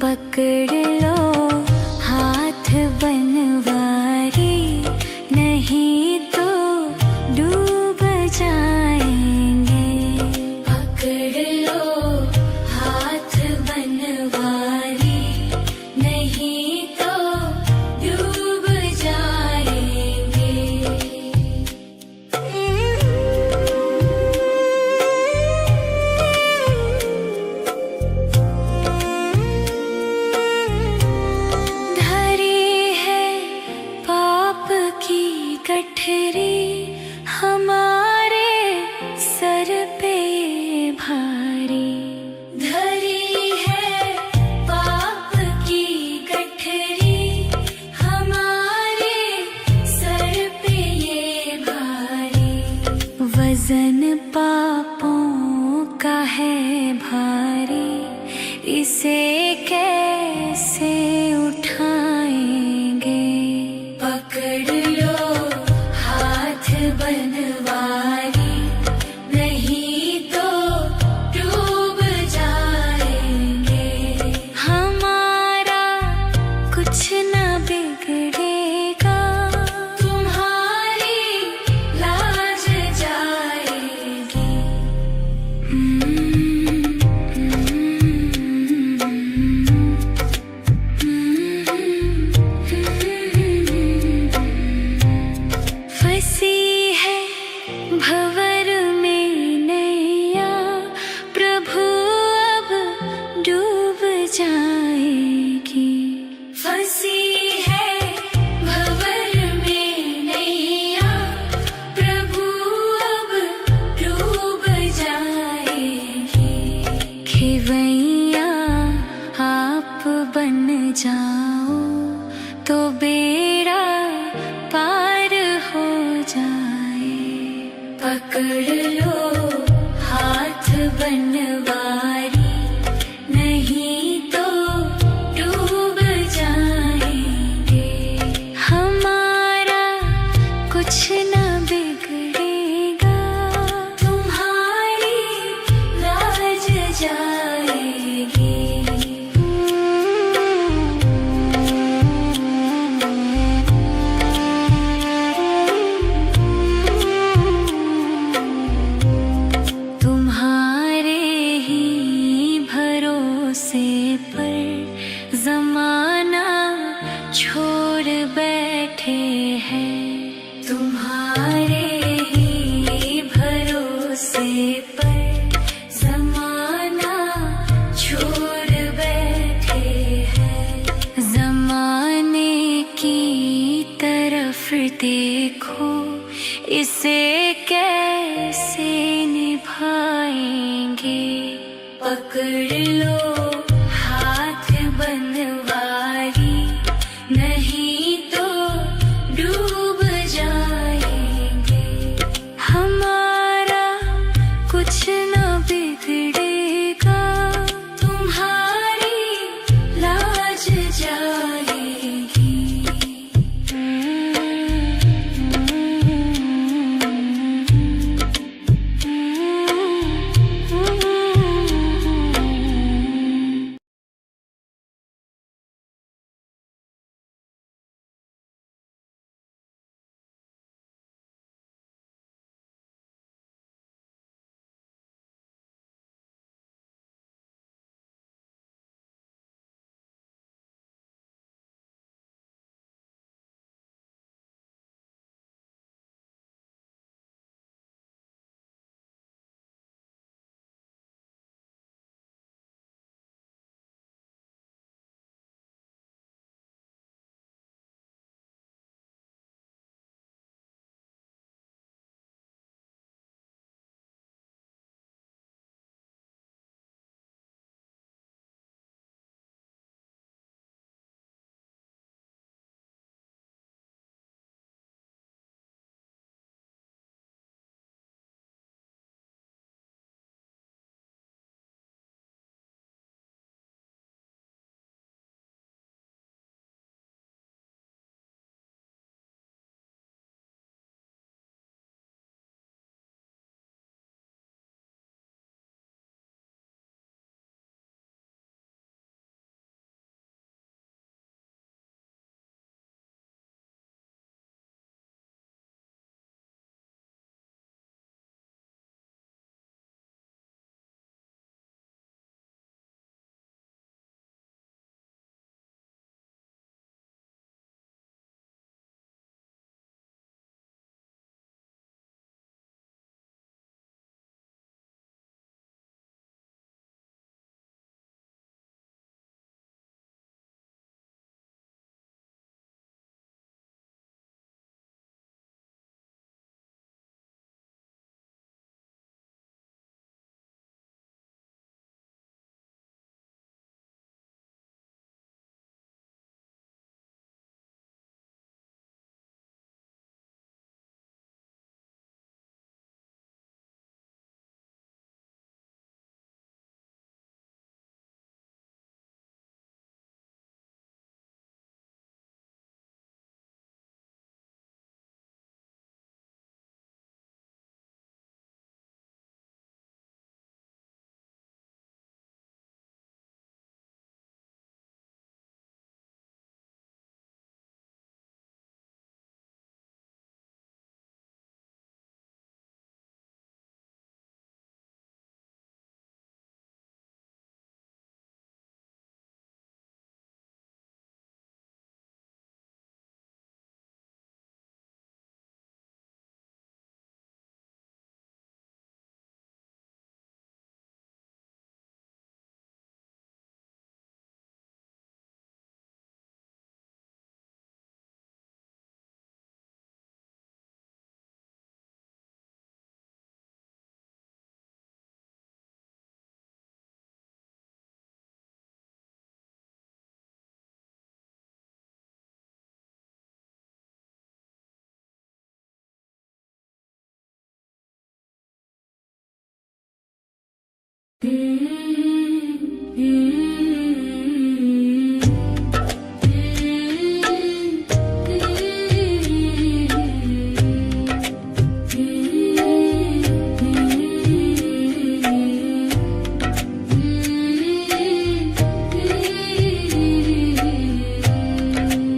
पकड़ लो हाथ बनवारी, नहीं तो डूब जाएंगे। पकड़ लो हाथ बनवारी, नहीं तो डूब जाएंगे। गठरी हमारे सर पे भारी, धरी है पाप की गठरी हमारे सर पे ये भारी। वजन पापों का है भारी, इसे कैसे उठाएंगे। पकड़ लो बनवारी, नहीं तो डूब जाएंगे। हमारा कुछ न बिगड़ेगा, तुम्हारी लाज जाएगी। फंसी भंवर में नैया, प्रभु अब डूब जाएगी। फंसी है भंवर में नैया, प्रभु अब डूब जाएगी। खेवैया आप बन जाओ तो बेड़ा पार हो जाए। पकड़ लो हाथ बनवारी, नहीं तो डूब जाएंगे। हमारा कुछ न बिगड़ेगा, तुम्हारी लाज जाएगी। पर जमाना छोड़ बैठे हैं, तुम्हारे ही भरोसे पर जमाना छोड़ बैठे हैं। जमाने की तरफ देखो, इसे कैसे निभाएंगे। पकड़ लो हाथ बनवारी, नहीं तो डूब जाएंगे। हमारा कुछ न बिगड़ेगा, तुम्हारी लाज जाएगी।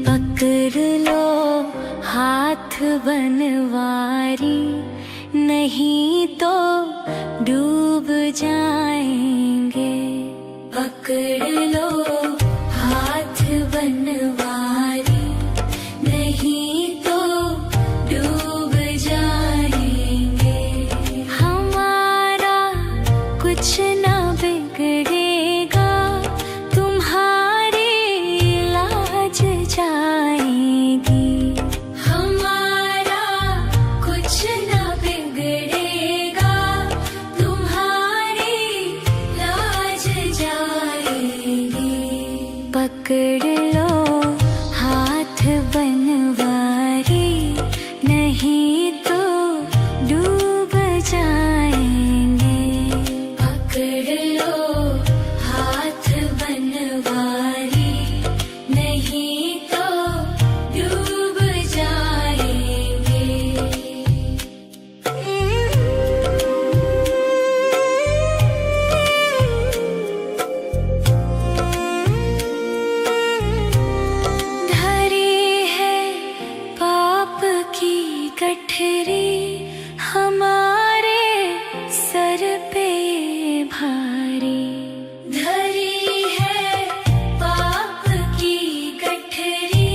पकड़ लो हाथ बनवारी, नहीं तो डूब जाएंगे। पकड़ लो हाथ बनवारी, नहीं तो डूब जाएंगे। हमारा कुछ ना बिगड़ेगा, तुम्हारी लाज जाएगी। हमारा कुछ ना बिगड़ेगा, तुम्हारी लाज जाएगी। पकड़ लो हाथ बनवारी, नहीं तो डूब जाएंगे। पकड़ लो हाथ बनवारी, नहीं तो डूब जाएंगे। धरी है पाप की गठरी, हमारे सर पे ये भारी। धरी है पाप की गठरी,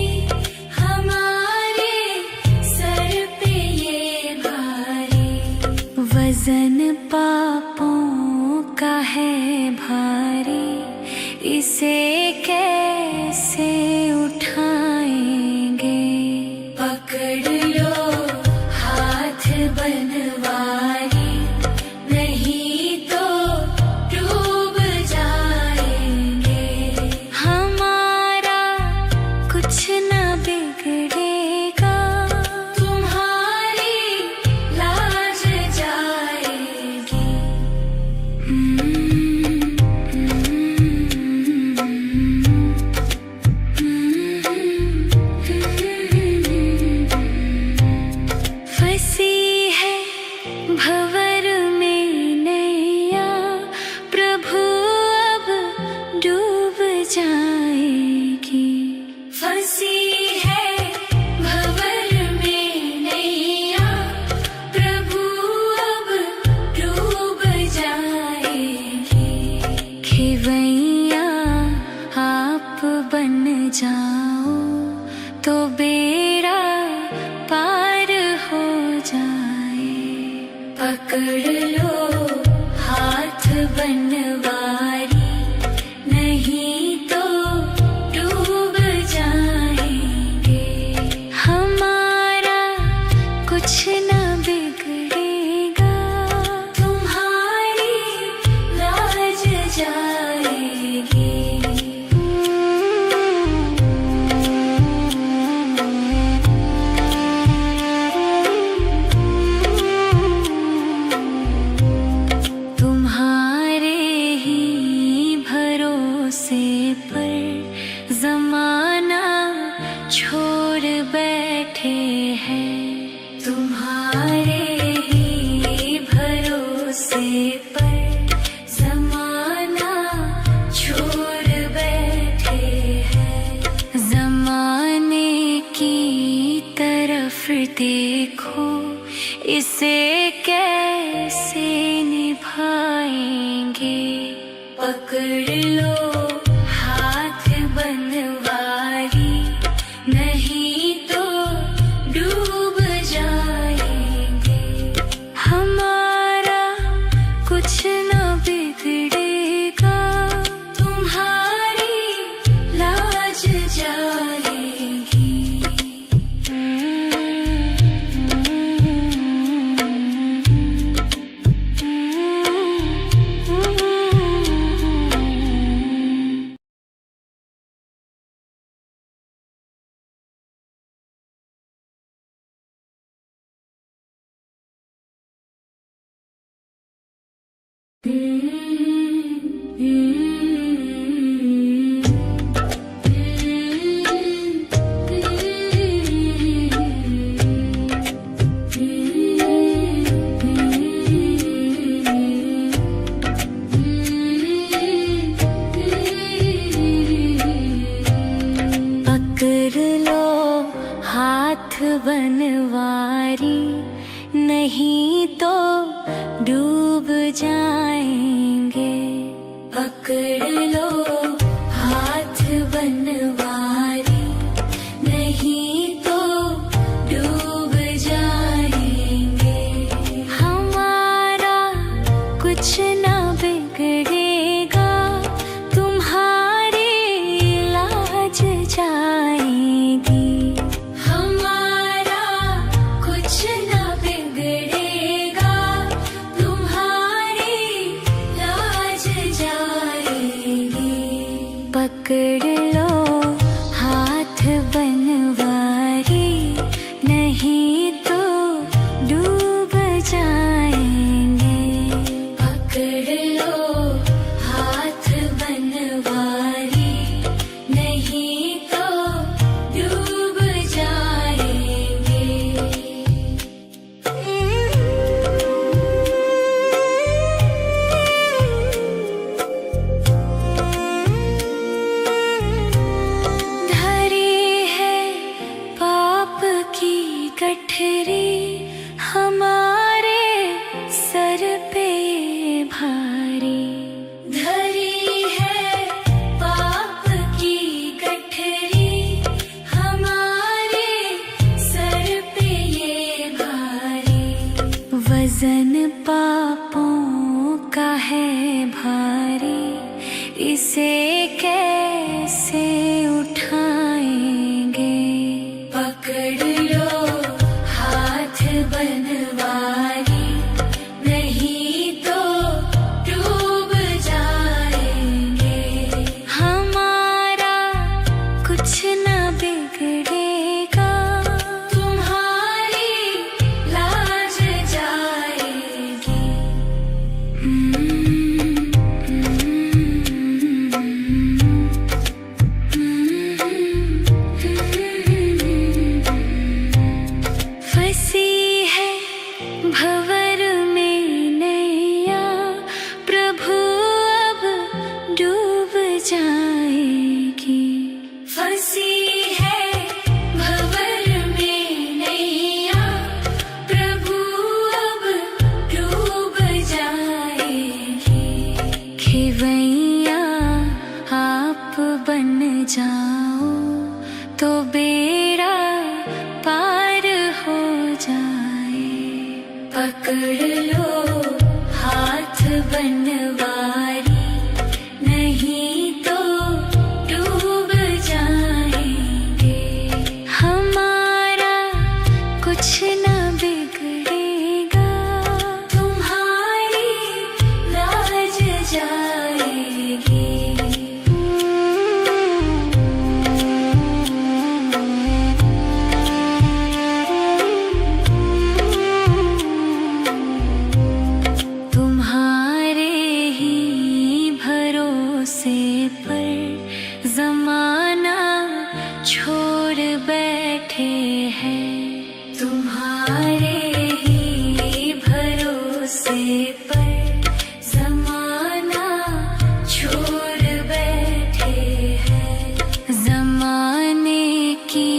हमारे सर पे ये भारी। वजन पापों का है भारी, इसे कैसे उठाएंगे। पकड़ लो हाथ बनवारी, नहीं तो डूब जाएंगे। हमारा कुछ ना बिगड़ेगा, तुम्हारी लाज जाएगी। फंसी है भंवर में नैया, प्रभु अब डूब जाएगी। फंसी है भंवर में नैया, प्रभु अब डूब जाएगी। खेवैया आप बन जाओ, तो बेड़ा पार हो जाए। पकड़ लो हाथ बनवारी, नहीं तो डूब जाएंगे। हमारा कुछ ना बिगड़ेगा, तुम्हारी लाज जाएगी। तुम्हारे ही भरोसे पर जमाना छोड़ बैठे हैं। तुम्हारे ही भरोसे पर जमाना छोड़ बैठे हैं। जमाने की तरफ देखो, इसे कैसे निभाएंगे। पकड़ लो हाथ बनवारी, नहीं तो डूब जाएंगे। हमारा कुछ ना बिगड़ेगा, तुम्हारी लाज जाएगी। Mm-hmm. हाथ बनवारी, नहीं तो डूब जाएंगे। पकड़ लो हाथ बनवारी, नहीं तो डूब जाएंगे। हमारा कुछ ना बिगड़ेगा, तुम्हारी लाज जाएगी। हमारा कुछ ना बिगड़ेगा, तुम्हारी लाज जाएगी। पकड़ लो हाथ बनवारी, नहीं तो डूब जाएंगे। पकड़ लो हाथ बनवारी, नहीं तो डूब जाएंगे। धरी है पाप की गठरी, हमारे सर पे ये भारी। धरी है पाप की गठरी, हमारे सर पे ये भारी। वजन पापों का है भारी, इसे कैसे उठाएंगे। पकड़ लो हाथ बनवारी, नहीं तो डूब जाएंगे। हमारा कुछ ना बिगड़ेगा, तुम्हारी लाज जाएगी। फंसी है भंवर में नैया, प्रभु अब डूब जाएगी। फंसी है भंवर में नैया, प्रभु अब डूब जाएगी। खेवैया आप बन जाओ, तो बेड़ा पार हो जाए। पकड़ लो हाथ बनवारी, नहीं तो डूब जाएंगे। हमारा कुछ ना बिगड़ेगा, तुम्हारी लाज जाएगी। तुम्हारे ही भरोसे पर जमाना छोड़ बैठे हैं। तुम्हारे ही भरोसे पर जमाना छोड़ बैठे हैं। जमाने की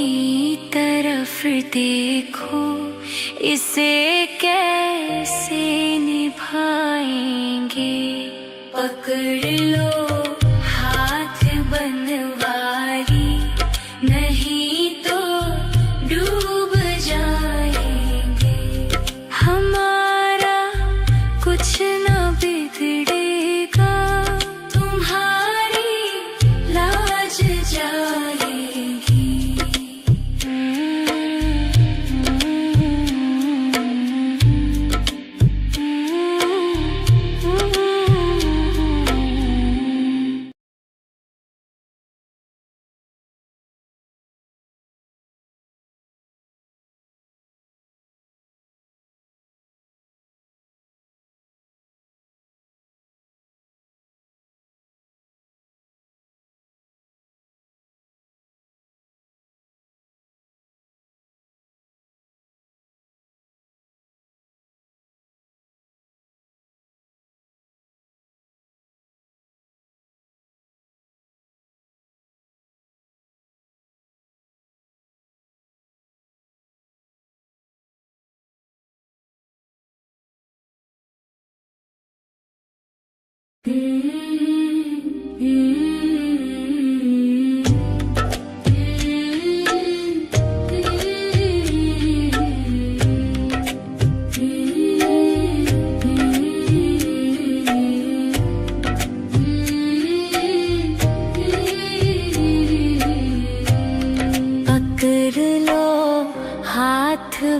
तरफ देखो, इसे कैसे निभाएंगे। पकड़ लो हाथ बनवारी, नहीं तो डूब जाएंगे। हमारा कुछ ना बिगड़ेगा, तुम्हारी लाज जाएगी।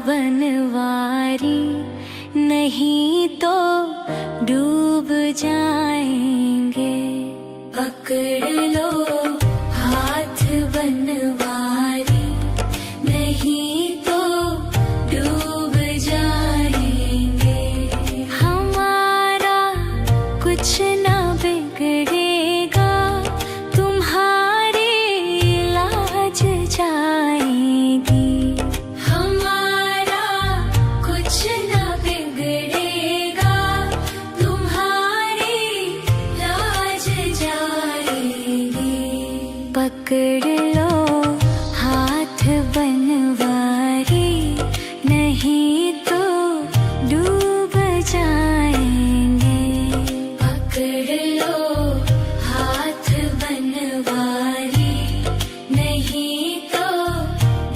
बनवारी, नहीं तो डूब जाएंगे। पकड़ लो हाथ बनवारी, नहीं तो डूब जाएंगे। हमारा कुछ ना बिगड़ेगा, तुम्हारी लाज जाएगी। पकड़ लो हाथ बनवारी, नहीं तो डूब जाएंगे। पकड़ लो हाथ बनवारी, नहीं तो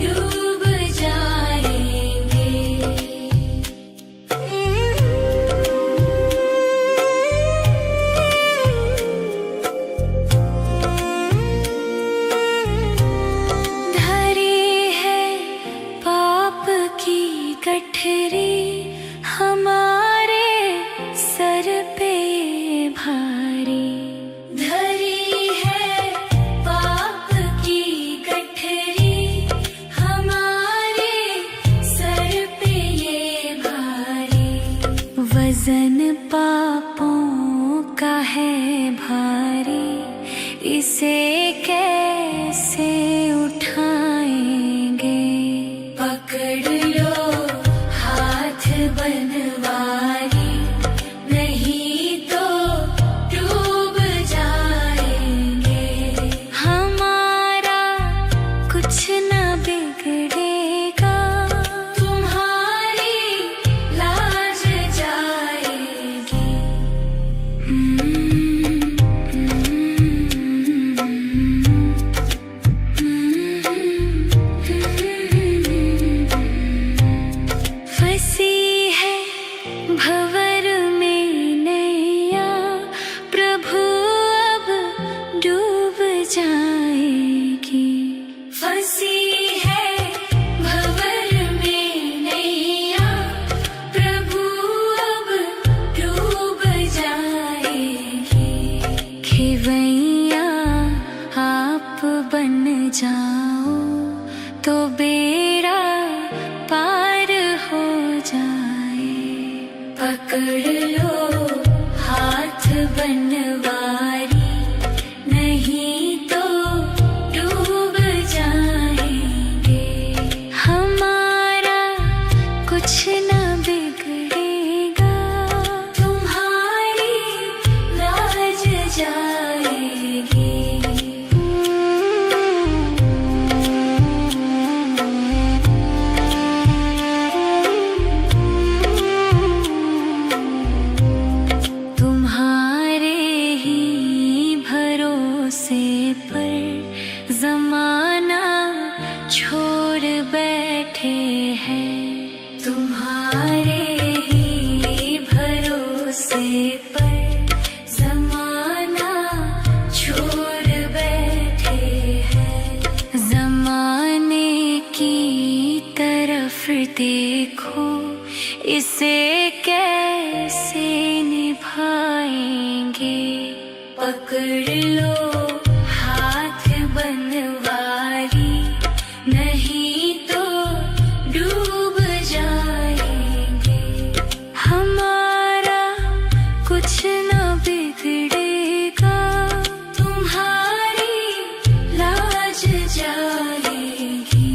डूब जाएंगे। गठरी हमारे सर पे भारी, धरी है पाप की गठरी हमारे सर पे ये भारी। वजन पापों का है भारी, इसे कैसे उठाएंगे। पकड़ लो बनवारी, नहीं तो डूब जाएंगे। हमारा कुछ ना बिगड़ेगा, तुम्हारी लाज जाएगी। फंसी भंवर में नैया, प्रभु अब डूब जाएगी। फंसी है भंवर में नैया, प्रभु अब डूब जाएगी। खेवैया आप बन जाओ तो बेड़ा पार हो जाए। पकड़ लो हाथ बनवारी, नहीं तो डूब जाएंगे। हमारा कुछ ना बिगड़ेगा, तुम्हारी लाज जाएगी। पर जमाना छोड़ बैठे हैं, तुम्हारे ही भरोसे पर जमाना छोड़ बैठे हैं। जमाने की तरफ देखो, इसे कैसे निभाएंगे। पकड़ लो हाथ बनवारी, नहीं तो डूब जाएंगे। हमारा कुछ ना बिगड़ेगा, तुम्हारी लाज जाएगी।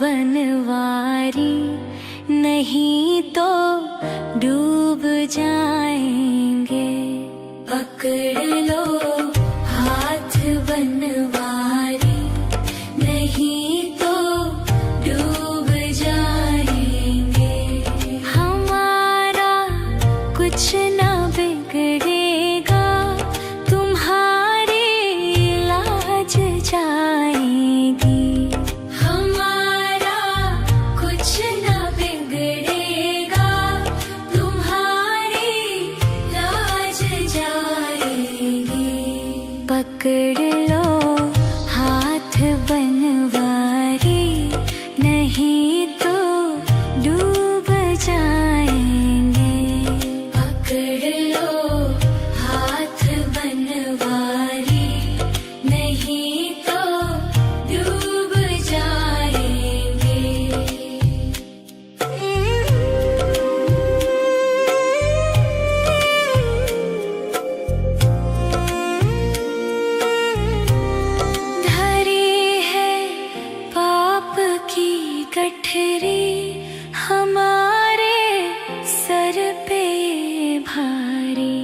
बनवारी, नहीं तो डूब जाएंगे। पकड़ लो हाथ बनवारी, नहीं तो डूब जाएंगे। हमारा कुछ ना बिगड़ेगा, तुम्हारी लाज जाएगी। पकड़ लो हाथ बनवारी, नहीं तो डूब जाएंगे। पकड़ लो हाथ बनवारी, नहीं तो डूब जाएंगे। गठरी हमारे सर पे भारी,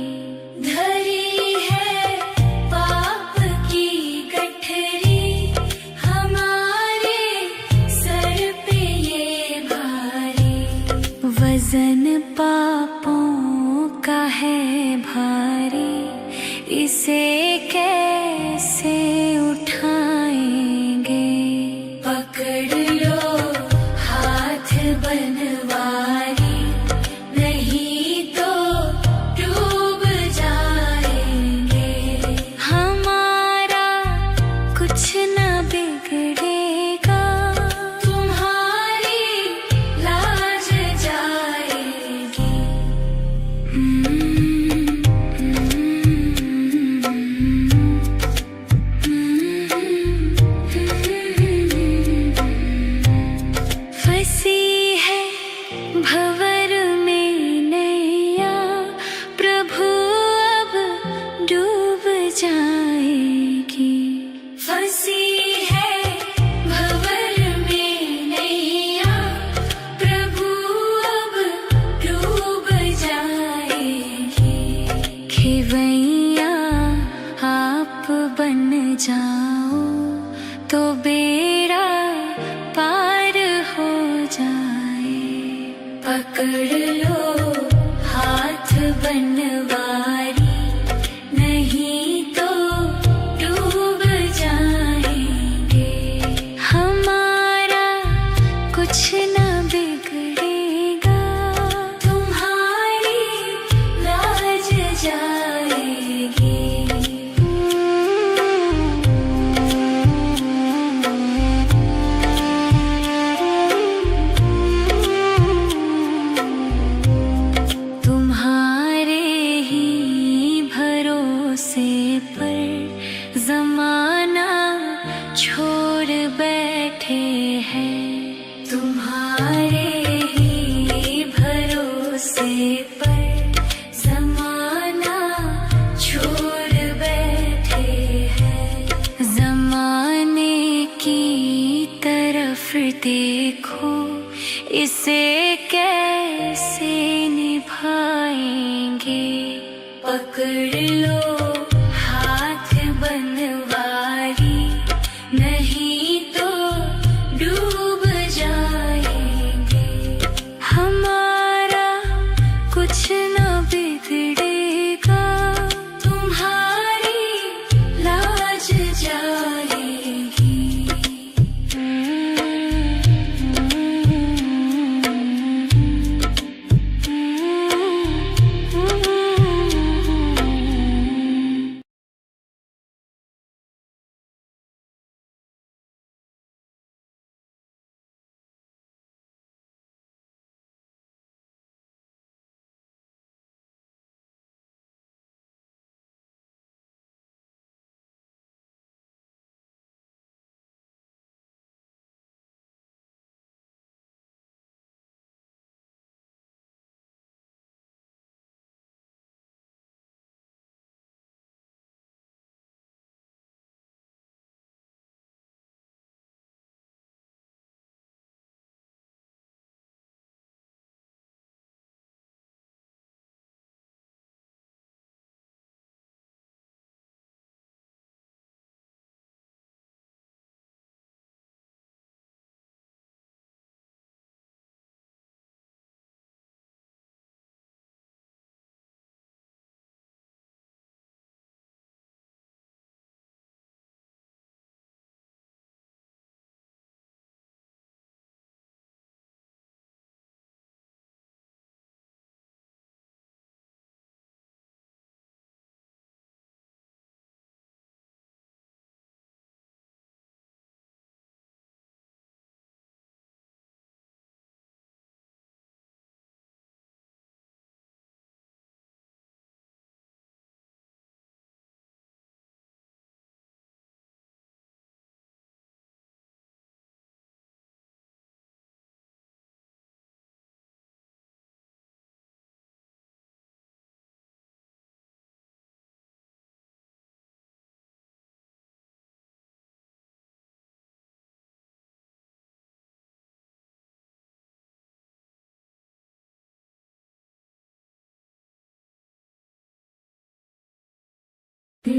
धरी है पाप की गठरी हमारे सर पे ये भारी। वजन पापों का है भारी, इसे कैसे उठाएंगे। पकड़ लो बनवारी, नहीं तो डूब जाएंगे। हमारा कुछ ना बिगड़ेगा, तुम्हारी लाज जाएगी। फंसी भंवर में नैया, प्रभु अब डूब जाएगी। फंसी है भंवर में नैया, प्रभु अब डूब जाएगी। खेवैया आप बन जाओ, तो बेड़ा पार हो जाए। पकड़ लो हाथ बनवारी, नहीं तो डूब जाएंगे। हमारा कुछ ना बिगड़ेगा, तुम्हारी लाज जाएगी। पर ज़माना छोड़ बैठे हैं, तुम्हारे ही भरोसे पर ज़माना छोड़ बैठे हैं। ज़माने की तरफ देखो, इसे कैसे निभाएंगे। पकड़ लो हाथ बनवारी, नहीं तो डूब जाएंगे। हमारा कुछ ना बिगड़ेगा, तुम्हारी लाज जाएगी। पकड़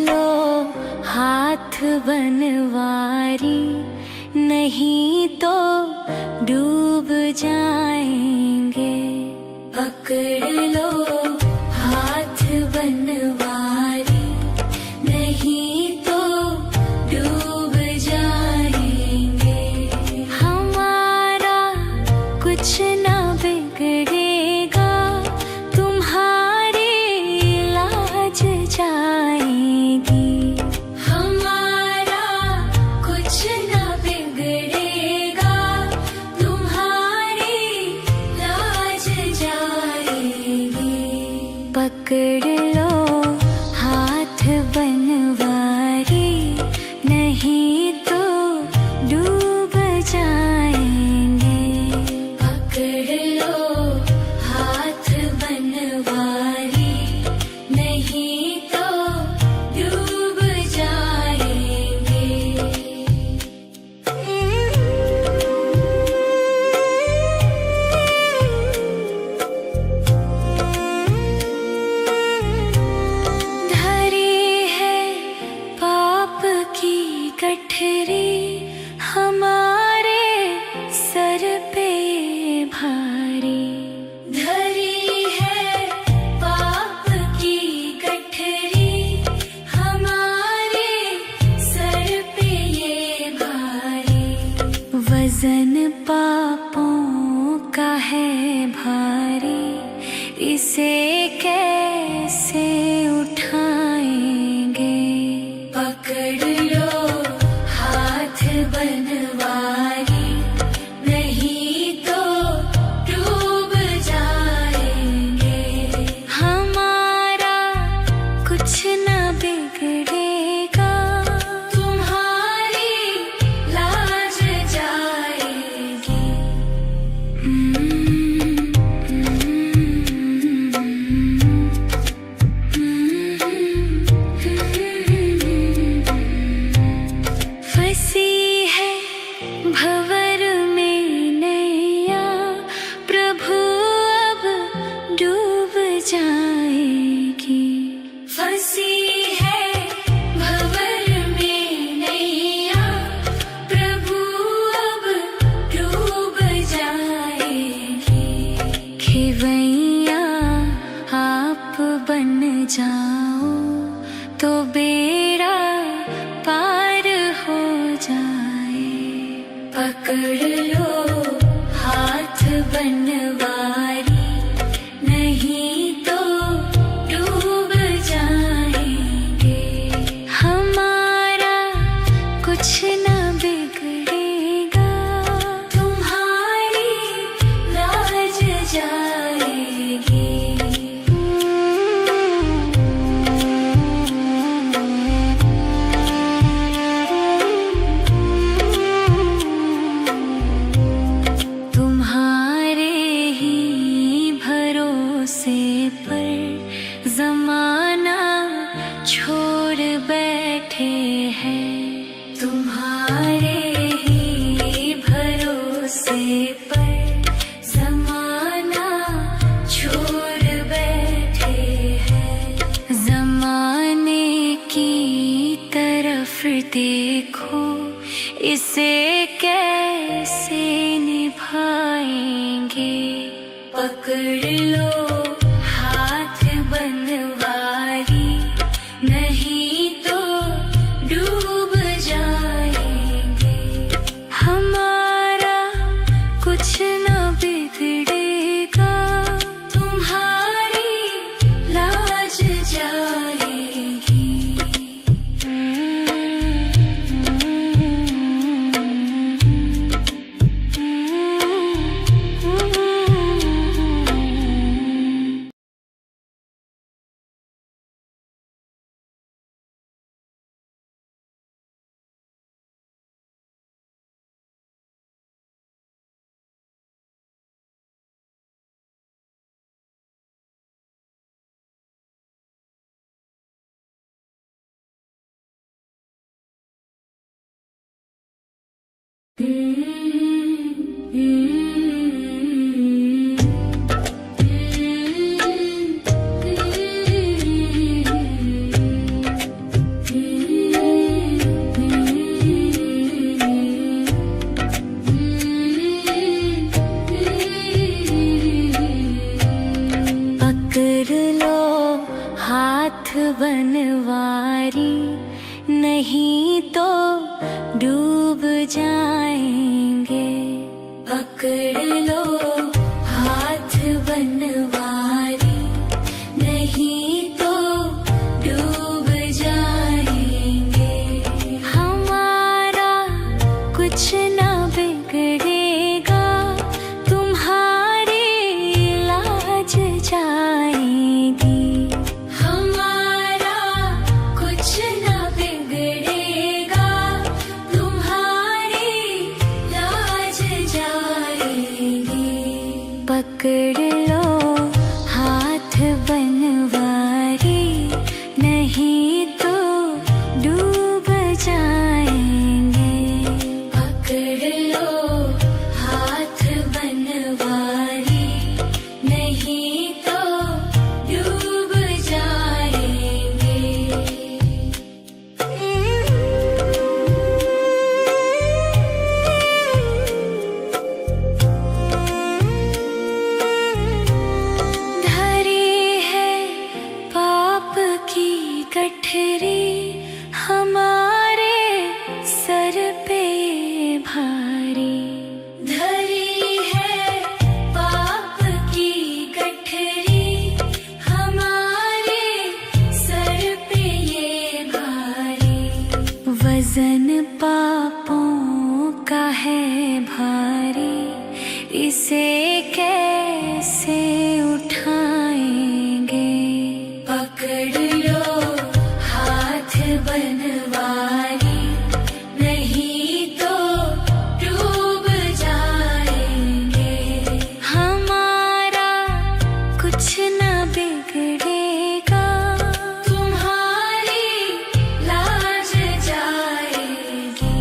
लो हाथ बनवारी, नहीं तो डूब जाएंगे। पकड़ लो हाथ बनवारी, नहीं तो डूब जाएंगे। हमारा कुछ ना बिगड़ेगा, तुम्हारी लाज जाएगी। हमारा कुछ ना बिगड़ेगा, तुम्हारी लाज जाएगी। पकड़ लो हाथ बनवारी, नहीं तो डूब जाएंगे। पकड़ लो हाथ बनवारी, नहीं तो डूब जाएंगे। धरी है पाप की गठरी, हमारे सर पे ये भारी। धरी है पाप की गठरी, हमारे सर पे ये भारी। वजन पापों का है भारी, इसे कैसे उठाएंगे। पकड़ लो हाथ बनवारी, नहीं तो डूब जाएंगे। हमारा कुछ ना बिगड़ेगा, तुम्हारी लाज जाएगी। फंसी है भंवर में नैया, प्रभु अब डूब जाएगी। फंसी है भंवर में नैया, प्रभु अब डूब जाएगी। खेवैया आप बन जाओ, तो बेड़ा पार हो जाए। पकड़ लो हाथ बनवारी, नहीं तो डूब जाएंगे। हमारा कुछ ना बिगड़ेगा, तुम्हारी लाज जाएगी। तुम्हारे ही भरोसे पर जमाना छोड़ बैठे हैं। तुम्हारे ही भरोसे पर जमाना छोड़ बैठे हैं। जमाने की तरफ देखो, इसे कैसे निभाएंगे। पकड़ लो हाथ बनवारी, नहीं तो डूब जाएंगे। हमारा कुछ ना बिगड़ेगा, तुम्हारी लाज जाएगी। पकड़ लो हाथ बनवारी, नहीं तो डूब जाएंगे। पकड़ लो हाथ बनवारी, नहीं तो डूब जाएंगे। हमारा कुछ ना बिगड़ेगा, तुम्हारी लाज जाएगी। हमारा कुछ ना बिगड़ेगा, तुम्हारी लाज जाएगी। पकड़ लो हाथ बनवारी, नहीं तो डूब जाएंगे। पकड़ लो हाथ बनवारी, नहीं तो डूब जाएंगे। धरी है पाप की गठरी, हमारे सर पे भारी। धरी है पाप की गठरी, हमारे सर पे ये भारी। वजन पापों का है भारी, इसे कैसे उठाएंगे। पकड़ लो हाथ बनवारी, नहीं तो डूब जाएंगे। हमारा कुछ ना बिगड़ेगा, तुम्हारी लाज जाएगी।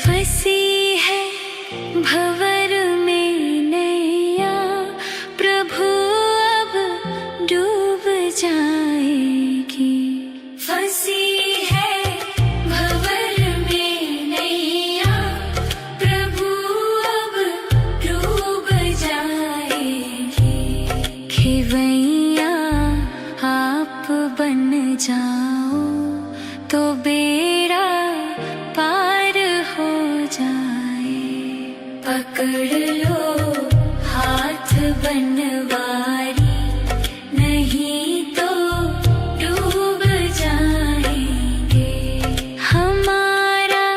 फंसी है भंवर में नैया, प्रभु अब डूब जाएगी। फंसी है भंवर में नैया, प्रभु अब डूब जाएगी। खेवैया आप बन जाओ, तो बेड़ा पार हो जाए। पकड़ लो हाथ बनवारी, नहीं तो डूब जाएंगे। हमारा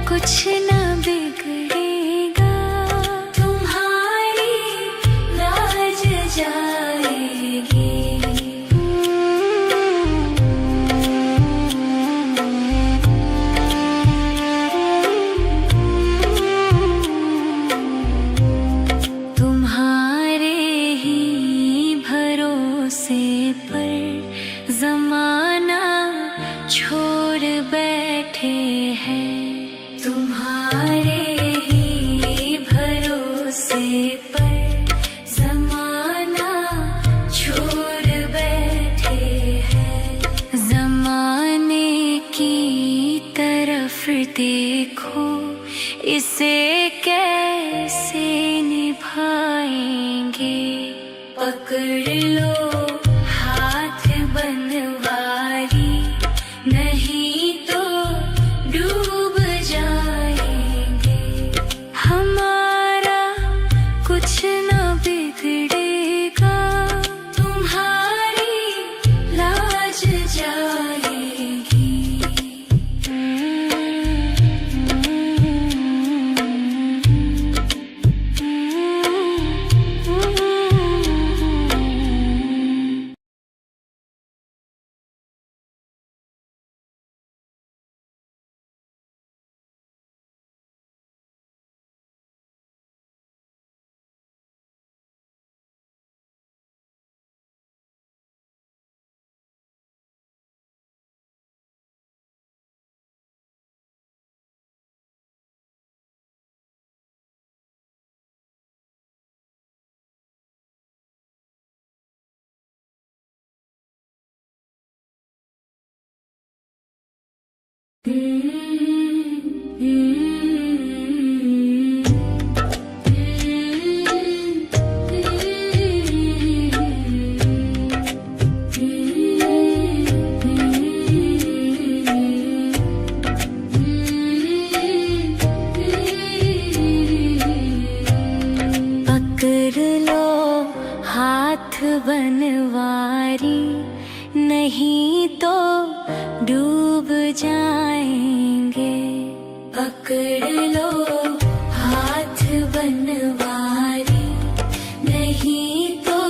कुछ ना बिगड़ेगा, तुम्हारी लाज जाएगी। तुम्हारे ही भरोसे पर जमाना छोड़ बैठे हैं। तुम्हारे ही भरोसे पर जमाना छोड़ बैठे हैं। जमाने की तरफ देखो, इसे कैसे निभाएंगे। पकड़ लो हाथ बनवारी, नहीं तो डूब जाएंगे। हमारा कुछ ना बिगड़ेगा, तुम्हारी लाज जाएगी। पकड़ लो हाथ बनवारी, नहीं तो डूब जाएंगे। पकड़ लो हाथ बनवारी, नहीं तो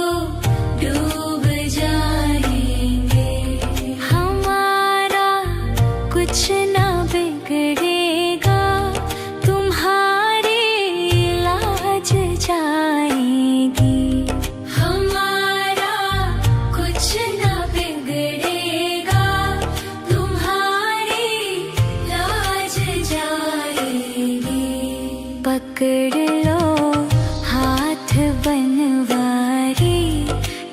डूब जाएंगे। हमारा कुछ ना बिगड़ेगा, तुम्हारी लाज जाएगी। हमारा कुछ ना बिगड़ेगा, तुम्हारी लाज जाएगी। पकड़ लो हाथ बनवारी,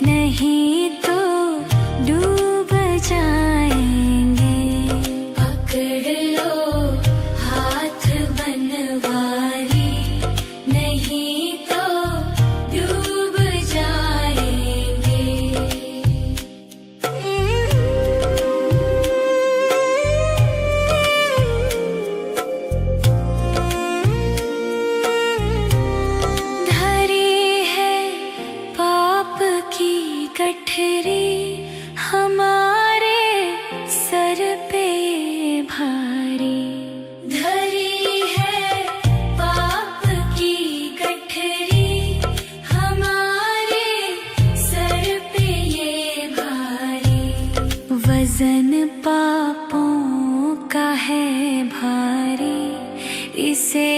नहीं तो डूब जाएंगे। पकड़ लो हाथ बनवारी, नहीं तो डूब जाएंगे। धरी है पाप की गठरी, हमारे सर पे भारी। धरी है पाप की गठरी, हमारे सर पे ये भारी। वजन पापों का है भारी, इसे